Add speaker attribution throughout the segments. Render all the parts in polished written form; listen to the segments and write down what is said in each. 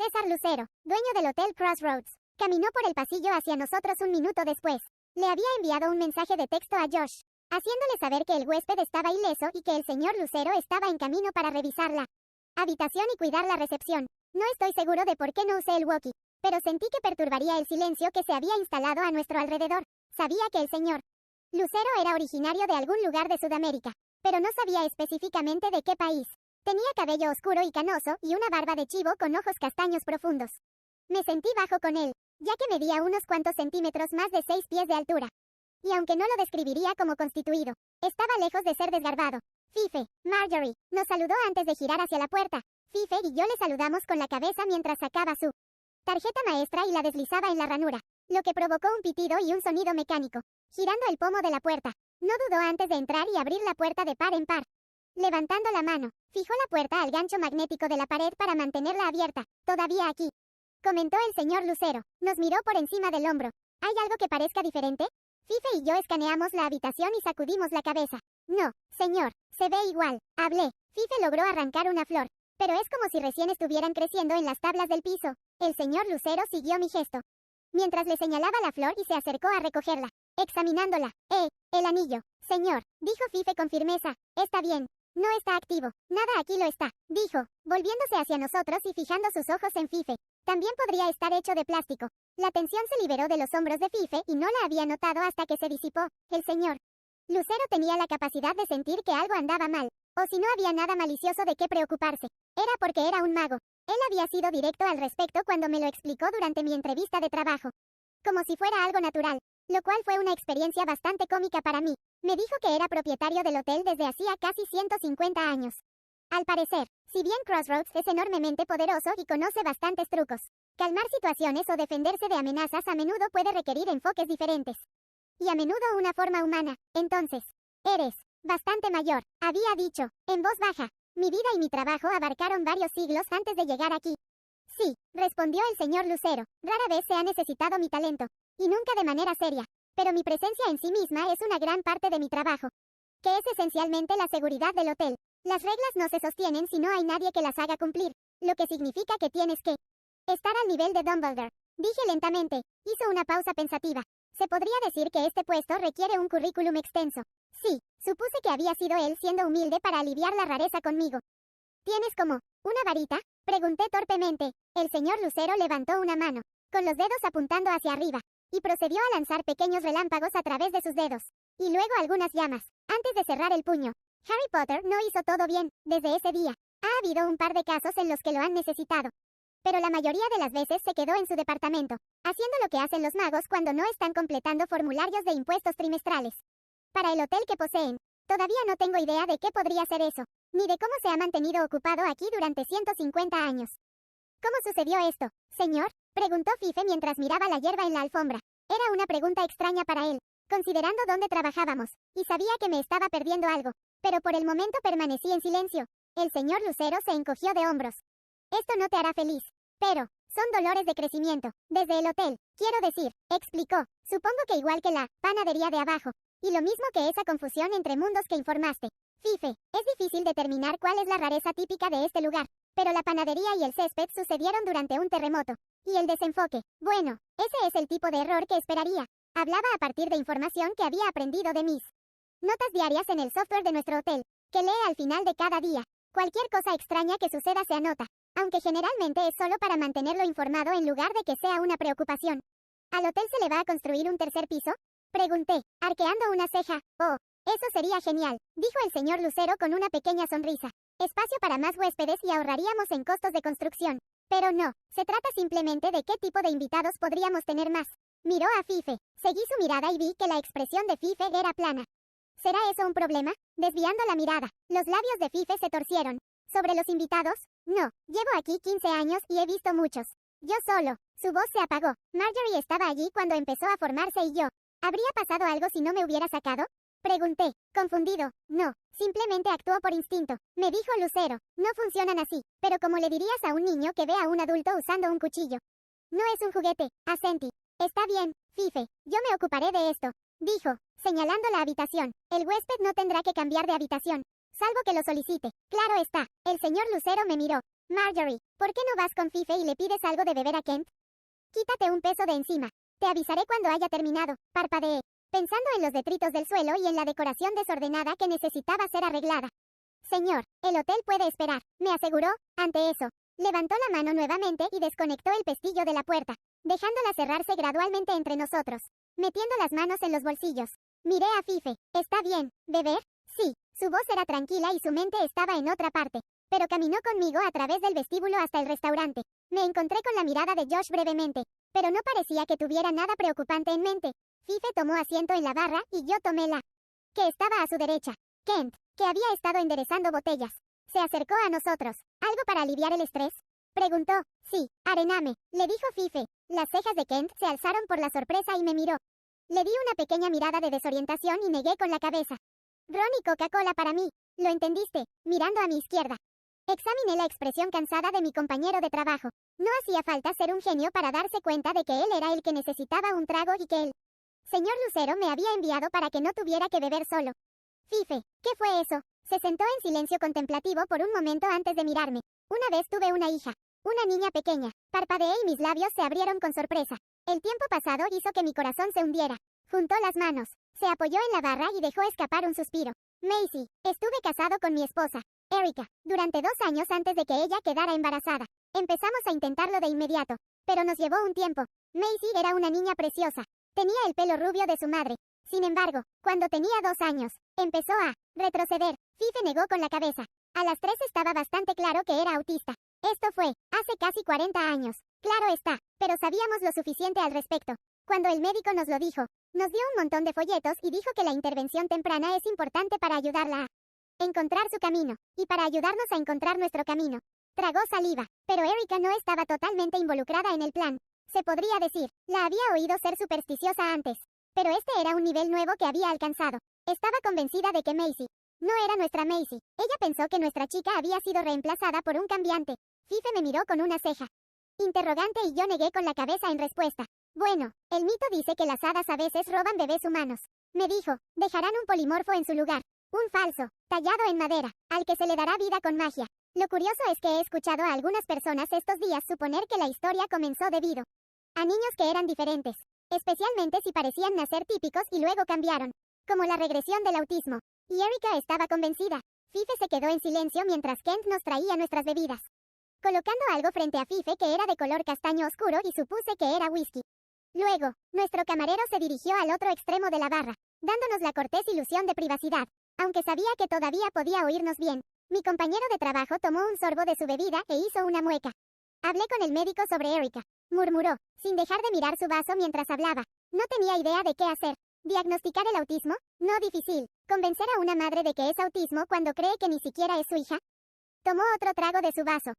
Speaker 1: César Lucero, dueño del Hotel Crossroads, caminó por el pasillo hacia nosotros un minuto después. Le había enviado un mensaje de texto a Josh, haciéndole saber que el huésped estaba ileso y que el señor Lucero estaba en camino para revisar la habitación y cuidar la recepción. No estoy seguro de por qué no usé el walkie, pero sentí que perturbaría el silencio que se había instalado a nuestro alrededor. Sabía que el señor Lucero era originario de algún lugar de Sudamérica, pero no sabía específicamente de qué país. Tenía cabello oscuro y canoso y una barba de chivo con ojos castaños profundos. Me sentí bajo con él, ya que medía unos cuantos centímetros más de 6 pies de altura. Y aunque no lo describiría como constituido, estaba lejos de ser desgarbado. Fife, Marjorie, nos saludó antes de girar hacia la puerta. Fife y yo le saludamos con la cabeza mientras sacaba su tarjeta maestra y la deslizaba en la ranura, lo que provocó un pitido y un sonido mecánico, girando el pomo de la puerta. No dudó antes de entrar y abrir la puerta de par en par. Levantando la mano, fijó la puerta al gancho magnético de la pared para mantenerla abierta. Todavía aquí, comentó el señor Lucero. Nos miró por encima del hombro. ¿Hay algo que parezca diferente? Fife y yo escaneamos la habitación y sacudimos la cabeza. No, señor, se ve igual. Hablé. Fife logró arrancar una flor, pero es como si recién estuvieran creciendo en las tablas del piso. El señor Lucero siguió mi gesto, mientras le señalaba la flor y se acercó a recogerla, examinándola. El anillo. Señor, dijo Fife con firmeza. Está bien. No está activo. Nada aquí lo está, dijo, volviéndose hacia nosotros y fijando sus ojos en Fife. También podría estar hecho de plástico. La tensión se liberó de los hombros de Fife y no la había notado hasta que se disipó. El señor Lucero tenía la capacidad de sentir que algo andaba mal, o si no había nada malicioso de qué preocuparse. Era porque era un mago. Él había sido directo al respecto cuando me lo explicó durante mi entrevista de trabajo, como si fuera algo natural, lo cual fue una experiencia bastante cómica para mí. Me dijo que era propietario del hotel desde hacía casi 150 años. Al parecer, si bien Crossroads es enormemente poderoso y conoce bastantes trucos, calmar situaciones o defenderse de amenazas a menudo puede requerir enfoques diferentes. Y a menudo una forma humana. Entonces, eres bastante mayor, había dicho, en voz baja. Mi vida y mi trabajo abarcaron varios siglos antes de llegar aquí. Sí, respondió el señor Lucero. Rara vez se ha necesitado mi talento, y nunca de manera seria. Pero mi presencia en sí misma es una gran parte de mi trabajo, que es esencialmente la seguridad del hotel. Las reglas no se sostienen si no hay nadie que las haga cumplir, lo que significa que tienes que estar al nivel de Dumbledore. Dije lentamente. Hizo una pausa pensativa. Se podría decir que este puesto requiere un currículum extenso. Sí, supuse que había sido él siendo humilde para aliviar la rareza conmigo. ¿Tienes como una varita?, pregunté torpemente. El señor Lucero levantó una mano, con los dedos apuntando hacia arriba, y procedió a lanzar pequeños relámpagos a través de sus dedos, y luego algunas llamas, antes de cerrar el puño. Harry Potter no hizo todo bien, desde ese día. Ha habido un par de casos en los que lo han necesitado, pero la mayoría de las veces se quedó en su departamento, haciendo lo que hacen los magos cuando no están completando formularios de impuestos trimestrales para el hotel que poseen. Todavía no tengo idea de qué podría ser eso, ni de cómo se ha mantenido ocupado aquí durante 150 años. ¿Cómo sucedió esto, señor?, preguntó Fife mientras miraba la hierba en la alfombra. Era una pregunta extraña para él, considerando dónde trabajábamos, y sabía que me estaba perdiendo algo, pero por el momento permanecí en silencio. El señor Lucero se encogió de hombros. Esto no te hará feliz, pero son dolores de crecimiento, desde el hotel, quiero decir, explicó. Supongo que igual que la panadería de abajo, y lo mismo que esa confusión entre mundos que informaste. Fife, es difícil determinar cuál es la rareza típica de este lugar, pero la panadería y el césped sucedieron durante un terremoto. Y el desenfoque, bueno, ese es el tipo de error que esperaría. Hablaba a partir de información que había aprendido de mis notas diarias en el software de nuestro hotel, que lee al final de cada día. Cualquier cosa extraña que suceda se anota, aunque generalmente es solo para mantenerlo informado en lugar de que sea una preocupación. ¿Al hotel se le va a construir un tercer piso?, pregunté, arqueando una ceja. Oh, eso sería genial, dijo el señor Lucero con una pequeña sonrisa. Espacio para más huéspedes y ahorraríamos en costos de construcción. Pero no, se trata simplemente de qué tipo de invitados podríamos tener más. Miró a Fife. Seguí su mirada y vi que la expresión de Fife era plana. ¿Será eso un problema? Desviando la mirada, los labios de Fife se torcieron. ¿Sobre los invitados? No, llevo aquí 15 años y he visto muchos. Yo solo. Su voz se apagó. Marjorie estaba allí cuando empezó a formarse y yo. ¿Habría pasado algo si no me hubiera sacado?, pregunté, confundido. No, simplemente actuó por instinto, me dijo Lucero. No funcionan así, pero como le dirías a un niño que ve a un adulto usando un cuchillo. No es un juguete, asentí. Está bien, Fife, yo me ocuparé de esto, dijo, señalando la habitación. El huésped no tendrá que cambiar de habitación, salvo que lo solicite. Claro está. El señor Lucero me miró. Marjorie, ¿por qué no vas con Fife y le pides algo de beber a Kent? Quítate un peso de encima. Te avisaré cuando haya terminado, parpadeé, pensando en los detritos del suelo y en la decoración desordenada que necesitaba ser arreglada. Señor, el hotel puede esperar, me aseguró. Ante eso, levantó la mano nuevamente y desconectó el pestillo de la puerta, dejándola cerrarse gradualmente entre nosotros, metiendo las manos en los bolsillos. Miré a Fife. ¿Está bien, beber? Sí. Su voz era tranquila y su mente estaba en otra parte, pero caminó conmigo a través del vestíbulo hasta el restaurante. Me encontré con la mirada de Josh brevemente, pero no parecía que tuviera nada preocupante en mente. Fife tomó asiento en la barra y yo tomé la que estaba a su derecha. Kent, que había estado enderezando botellas, se acercó a nosotros. ¿Algo para aliviar el estrés? Preguntó. Sí, arename, le dijo Fife. Las cejas de Kent se alzaron por la sorpresa y me miró. Le di una pequeña mirada de desorientación y negué con la cabeza. Ron y Coca-Cola para mí. ¿Lo entendiste? Mirando a mi izquierda. Examiné la expresión cansada de mi compañero de trabajo. No hacía falta ser un genio para darse cuenta de que él era el que necesitaba un trago y que el señor Lucero me había enviado para que no tuviera que beber solo. Fife, ¿qué fue eso? Se sentó en silencio contemplativo por un momento antes de mirarme. Una vez tuve una hija. Una niña pequeña. Parpadeé y mis labios se abrieron con sorpresa. El tiempo pasado hizo que mi corazón se hundiera. Juntó las manos. Se apoyó en la barra y dejó escapar un suspiro. Macy, estuve casado con mi esposa, Erica, durante 2 años antes de que ella quedara embarazada. Empezamos a intentarlo de inmediato, pero nos llevó un tiempo. Macy era una niña preciosa. Tenía el pelo rubio de su madre. Sin embargo, cuando tenía 2 años, empezó a retroceder. Fife negó con la cabeza. A las 3 estaba bastante claro que era autista. Esto fue hace casi 40 años. Claro está, pero sabíamos lo suficiente al respecto. Cuando el médico nos lo dijo, nos dio un montón de folletos y dijo que la intervención temprana es importante para ayudarla a encontrar su camino, y para ayudarnos a encontrar nuestro camino. Tragó saliva, pero Erica no estaba totalmente involucrada en el plan. Se podría decir, la había oído ser supersticiosa antes, pero este era un nivel nuevo que había alcanzado. Estaba convencida de que Macy no era nuestra Macy. Ella pensó que nuestra chica había sido reemplazada por un cambiante. Fife me miró con una ceja interrogante y yo negué con la cabeza en respuesta. Bueno, el mito dice que las hadas a veces roban bebés humanos. Me dijo, dejarán un polimorfo en su lugar. Un falso, tallado en madera, al que se le dará vida con magia. Lo curioso es que he escuchado a algunas personas estos días suponer que la historia comenzó debido a niños que eran diferentes, especialmente si parecían nacer típicos y luego cambiaron, como la regresión del autismo. Y Erica estaba convencida. Fife se quedó en silencio mientras Kent nos traía nuestras bebidas, colocando algo frente a Fife que era de color castaño oscuro y supuse que era whisky. Luego, nuestro camarero se dirigió al otro extremo de la barra, dándonos la cortés ilusión de privacidad, aunque sabía que todavía podía oírnos bien. Mi compañero de trabajo tomó un sorbo de su bebida e hizo una mueca. Hablé con el médico sobre Erica, murmuró, sin dejar de mirar su vaso mientras hablaba. No tenía idea de qué hacer. ¿Diagnosticar el autismo? No difícil. ¿Convencer a una madre de que es autismo cuando cree que ni siquiera es su hija? Tomó otro trago de su vaso,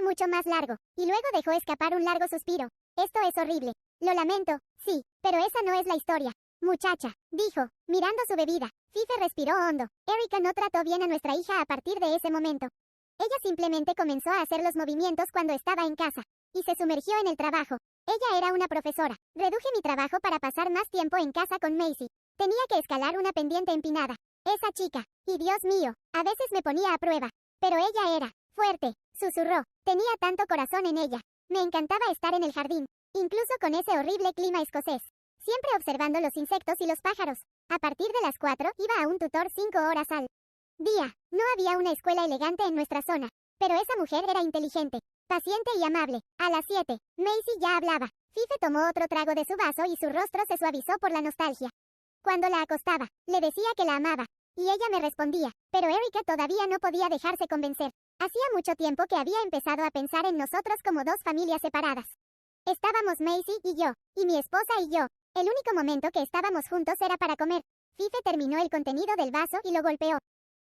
Speaker 1: mucho más largo, y luego dejó escapar un largo suspiro. Esto es horrible. Lo lamento, sí, pero esa no es la historia. Muchacha, dijo, mirando su bebida. Fife respiró hondo. Erica no trató bien a nuestra hija a partir de ese momento. Ella simplemente comenzó a hacer los movimientos cuando estaba en casa, y se sumergió en el trabajo. Ella era una profesora. Reduje mi trabajo para pasar más tiempo en casa con Macy. Tenía que escalar una pendiente empinada. Esa chica, y Dios mío, a veces me ponía a prueba. Pero ella era fuerte, susurró. Tenía tanto corazón en ella. Me encantaba estar en el jardín, incluso con ese horrible clima escocés. Siempre observando los insectos y los pájaros. A partir de las 4 iba a un tutor 5 horas al día. No había una escuela elegante en nuestra zona, pero esa mujer era inteligente, paciente y amable. A las 7, Macy ya hablaba. Fife tomó otro trago de su vaso y su rostro se suavizó por la nostalgia. Cuando la acostaba, le decía que la amaba, y ella me respondía, pero Erica todavía no podía dejarse convencer. Hacía mucho tiempo que había empezado a pensar en nosotros como 2 familias separadas. Estábamos Macy y yo, y mi esposa y yo. El único momento que estábamos juntos era para comer. Fife terminó el contenido del vaso y lo golpeó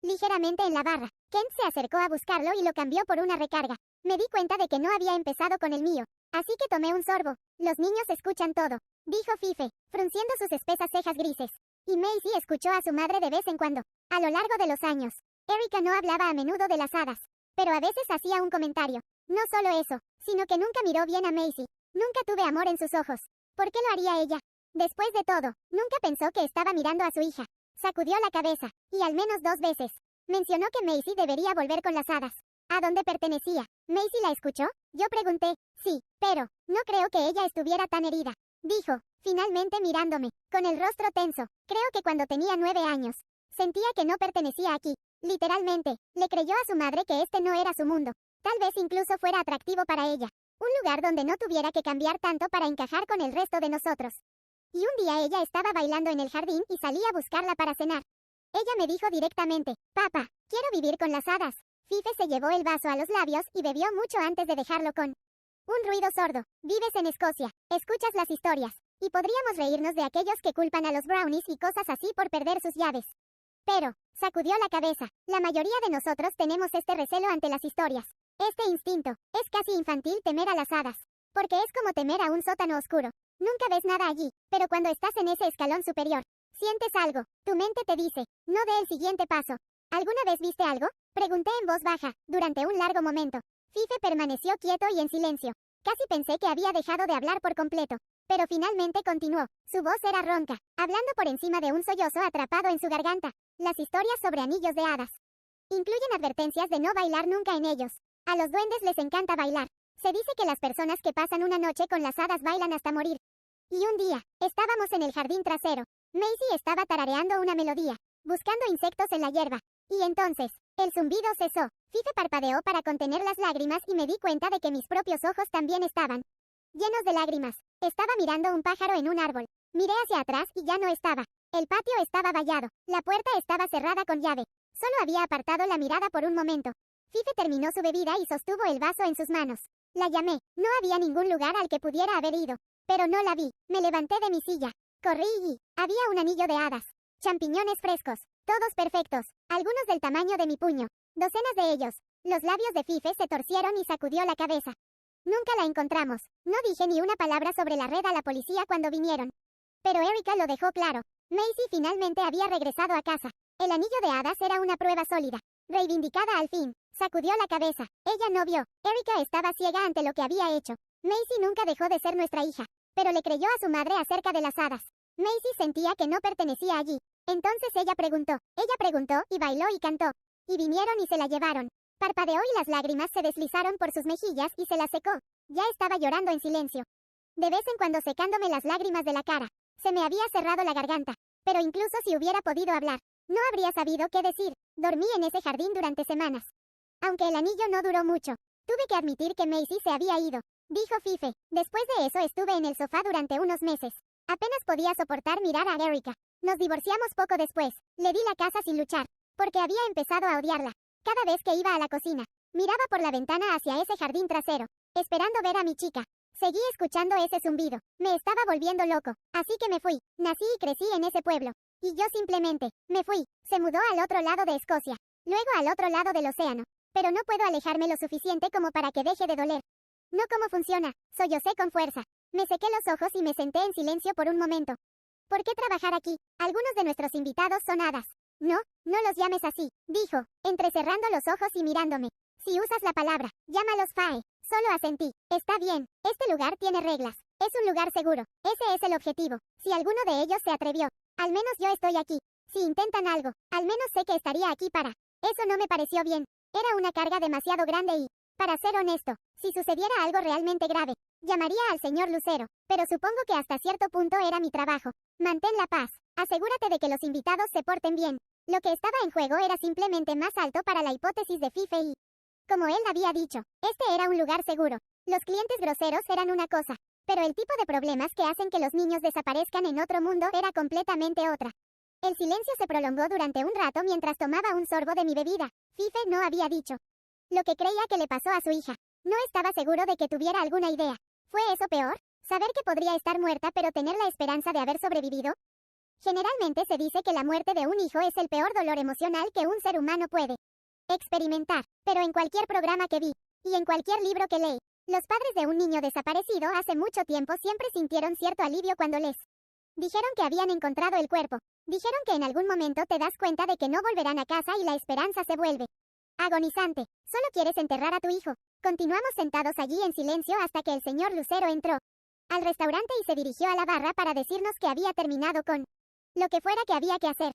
Speaker 1: ligeramente en la barra. Kent se acercó a buscarlo y lo cambió por una recarga. Me di cuenta de que no había empezado con el mío, así que tomé un sorbo. Los niños escuchan todo, dijo Fife, frunciendo sus espesas cejas grises. Y Macy escuchó a su madre de vez en cuando. A lo largo de los años, Erica no hablaba a menudo de las hadas, pero a veces hacía un comentario. No solo eso, sino que nunca miró bien a Macy. Nunca tuve amor en sus ojos. ¿Por qué lo haría ella? Después de todo, nunca pensó que estaba mirando a su hija. Sacudió la cabeza, y al menos 2 veces mencionó que Macy debería volver con las hadas. ¿A dónde pertenecía? ¿Macy la escuchó? Yo pregunté. Sí, pero, no creo que ella estuviera tan herida. Dijo, finalmente mirándome, con el rostro tenso. Creo que cuando tenía 9 años. Sentía que no pertenecía aquí. Literalmente, le creyó a su madre que este no era su mundo. Tal vez incluso fuera atractivo para ella. Un lugar donde no tuviera que cambiar tanto para encajar con el resto de nosotros. Y un día ella estaba bailando en el jardín y salí a buscarla para cenar. Ella me dijo directamente, papá, quiero vivir con las hadas. Fife se llevó el vaso a los labios y bebió mucho antes de dejarlo con un ruido sordo. Vives en Escocia, escuchas las historias, y podríamos reírnos de aquellos que culpan a los brownies y cosas así por perder sus llaves. Pero, sacudió la cabeza, la mayoría de nosotros tenemos este recelo ante las historias. Este instinto, es casi infantil temer a las hadas. Porque es como temer a un sótano oscuro. Nunca ves nada allí, pero cuando estás en ese escalón superior, sientes algo, tu mente te dice, no dé el siguiente paso. ¿Alguna vez viste algo? Pregunté en voz baja, durante un largo momento. Fife permaneció quieto y en silencio. Casi pensé que había dejado de hablar por completo. Pero finalmente continuó. Su voz era ronca, hablando por encima de un sollozo atrapado en su garganta. Las historias sobre anillos de hadas incluyen advertencias de no bailar nunca en ellos. A los duendes les encanta bailar. Se dice que las personas que pasan una noche con las hadas bailan hasta morir. Y un día, estábamos en el jardín trasero. Macy estaba tarareando una melodía, buscando insectos en la hierba. Y entonces, el zumbido cesó. Fife parpadeó para contener las lágrimas y me di cuenta de que mis propios ojos también estaban llenos de lágrimas. Estaba mirando un pájaro en un árbol. Miré hacia atrás y ya no estaba. El patio estaba vallado. La puerta estaba cerrada con llave. Solo había apartado la mirada por un momento. Fife terminó su bebida y sostuvo el vaso en sus manos. La llamé. No había ningún lugar al que pudiera haber ido. Pero no la vi. Me levanté de mi silla. Corrí y había un anillo de hadas. Champiñones frescos. Todos perfectos. Algunos del tamaño de mi puño. Docenas de ellos. Los labios de Fife se torcieron y sacudió la cabeza. Nunca la encontramos. No dije ni una palabra sobre la red a la policía cuando vinieron. Pero Erika lo dejó claro. Macy finalmente había regresado a casa. El anillo de hadas era una prueba sólida. Reivindicada al fin. Sacudió la cabeza. Ella no vio. Erika estaba ciega ante lo que había hecho. Macy nunca dejó de ser nuestra hija. Pero le creyó a su madre acerca de las hadas. Macy sentía que no pertenecía allí. Entonces ella preguntó y bailó y cantó. Y vinieron y se la llevaron. Parpadeó y las lágrimas se deslizaron por sus mejillas y se las secó. Ya estaba llorando en silencio. De vez en cuando secándome las lágrimas de la cara. Se me había cerrado la garganta. Pero incluso si hubiera podido hablar, no habría sabido qué decir. Dormí en ese jardín durante semanas. Aunque el anillo no duró mucho, tuve que admitir que Macy se había ido. Dijo Fife. Después de eso estuve en el sofá durante unos meses. Apenas podía soportar mirar a Erika. Nos divorciamos poco después. Le di la casa sin luchar, porque había empezado a odiarla. Cada vez que iba a la cocina, miraba por la ventana hacia ese jardín trasero, esperando ver a mi chica. Seguí escuchando ese zumbido. Me estaba volviendo loco. Así que me fui. Nací y crecí en ese pueblo. Y yo simplemente, me fui. Se mudó al otro lado de Escocia. Luego al otro lado del océano. Pero no puedo alejarme lo suficiente como para que deje de doler. No cómo funciona. Sollocé con fuerza. Me sequé los ojos y me senté en silencio por un momento. ¿Por qué trabajar aquí? Algunos de nuestros invitados son hadas. No, no los llames así, dijo, entrecerrando los ojos y mirándome. Si usas la palabra, llámalos Fae. Solo asentí. Está bien, este lugar tiene reglas. Es un lugar seguro. Ese es el objetivo. Si alguno de ellos se atrevió, al menos yo estoy aquí. Si intentan algo, al menos sé que estaría aquí para. Eso no me pareció bien. Era una carga demasiado grande y, para ser honesto, si sucediera algo realmente grave, llamaría al señor Lucero. Pero supongo que hasta cierto punto era mi trabajo. Mantén la paz. Asegúrate de que los invitados se porten bien. Lo que estaba en juego era simplemente más alto para la hipótesis de Fife y, como él había dicho, este era un lugar seguro. Los clientes groseros eran una cosa, pero el tipo de problemas que hacen que los niños desaparezcan en otro mundo era completamente otra. El silencio se prolongó durante un rato mientras tomaba un sorbo de mi bebida. Fife no había dicho lo que creía que le pasó a su hija. No estaba seguro de que tuviera alguna idea. ¿Fue eso peor? ¿Saber que podría estar muerta pero tener la esperanza de haber sobrevivido? Generalmente se dice que la muerte de un hijo es el peor dolor emocional que un ser humano puede experimentar, pero en cualquier programa que vi, y en cualquier libro que leí, los padres de un niño desaparecido hace mucho tiempo siempre sintieron cierto alivio cuando les dijeron que habían encontrado el cuerpo. Dijeron que en algún momento te das cuenta de que no volverán a casa y la esperanza se vuelve agonizante. Solo quieres enterrar a tu hijo. Continuamos sentados allí en silencio hasta que el señor Lucero entró al restaurante y se dirigió a la barra para decirnos que había terminado con lo que fuera que había que hacer.